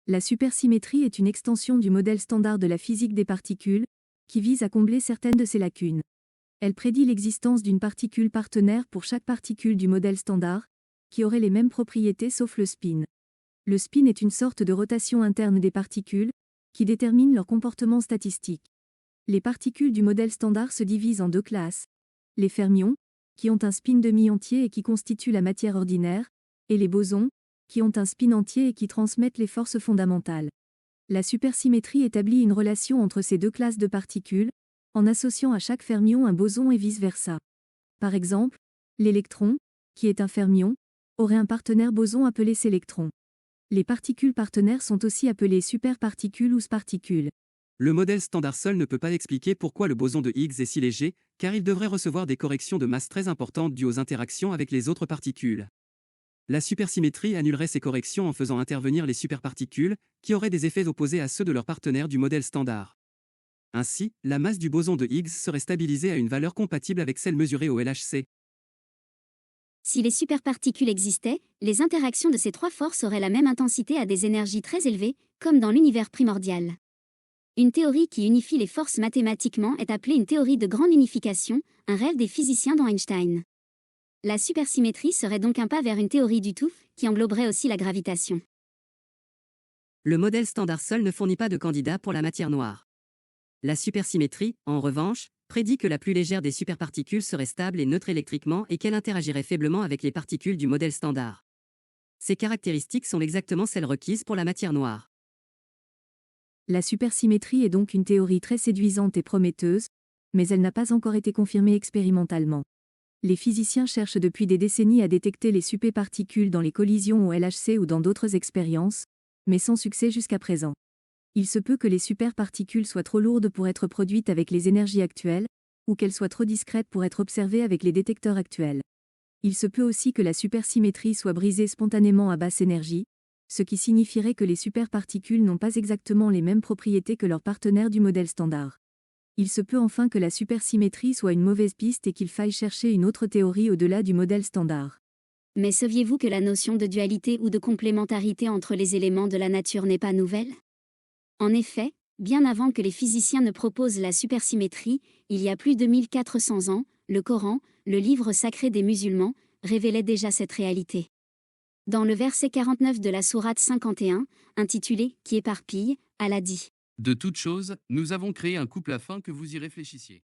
La supersymétrie est une extension du modèle standard de la physique des particules, qui vise à combler certaines de ces lacunes. Elle prédit l'existence d'une particule partenaire pour chaque particule du modèle standard, qui aurait les mêmes propriétés sauf le spin. Le spin est une sorte de rotation interne des particules, qui détermine leur comportement statistique. Les particules du modèle standard se divisent en deux classes. Les fermions, qui ont un spin demi-entier et qui constituent la matière ordinaire, et les bosons, qui ont un spin entier et qui transmettent les forces fondamentales. La supersymétrie établit une relation entre ces deux classes de particules, en associant à chaque fermion un boson et vice-versa. Par exemple, l'électron, qui est un fermion, aurait un partenaire boson appelé sélectron. Les particules partenaires sont aussi appelées superparticules ou sparticules. Le modèle standard seul ne peut pas expliquer pourquoi le boson de Higgs est si léger, car il devrait recevoir des corrections de masse très importantes dues aux interactions avec les autres particules. La supersymétrie annulerait ces corrections en faisant intervenir les superparticules, qui auraient des effets opposés à ceux de leurs partenaires du modèle standard. Ainsi, la masse du boson de Higgs serait stabilisée à une valeur compatible avec celle mesurée au LHC. Si les superparticules existaient, les interactions de ces trois forces auraient la même intensité à des énergies très élevées, comme dans l'univers primordial. Une théorie qui unifie les forces mathématiquement est appelée une théorie de grande unification, un rêve des physiciens dont Einstein. La supersymétrie serait donc un pas vers une théorie du tout, qui engloberait aussi la gravitation. Le modèle standard seul ne fournit pas de candidat pour la matière noire. La supersymétrie, en revanche, prédit que la plus légère des superparticules serait stable et neutre électriquement et qu'elle interagirait faiblement avec les particules du modèle standard. Ces caractéristiques sont exactement celles requises pour la matière noire. La supersymétrie est donc une théorie très séduisante et prometteuse, mais elle n'a pas encore été confirmée expérimentalement. Les physiciens cherchent depuis des décennies à détecter les superparticules dans les collisions au LHC ou dans d'autres expériences, mais sans succès jusqu'à présent. Il se peut que les superparticules soient trop lourdes pour être produites avec les énergies actuelles, ou qu'elles soient trop discrètes pour être observées avec les détecteurs actuels. Il se peut aussi que la supersymétrie soit brisée spontanément à basse énergie, ce qui signifierait que les superparticules n'ont pas exactement les mêmes propriétés que leurs partenaires du modèle standard. Il se peut enfin que la supersymétrie soit une mauvaise piste et qu'il faille chercher une autre théorie au-delà du modèle standard. Mais saviez-vous que la notion de dualité ou de complémentarité entre les éléments de la nature n'est pas nouvelle ? En effet, bien avant que les physiciens ne proposent la supersymétrie, il y a plus de 1400 ans, le Coran, le livre sacré des musulmans, révélait déjà cette réalité. Dans le verset 49 de la sourate 51, intitulé « Qui éparpille », Allah dit : De toute chose, nous avons créé un couple afin que vous y réfléchissiez.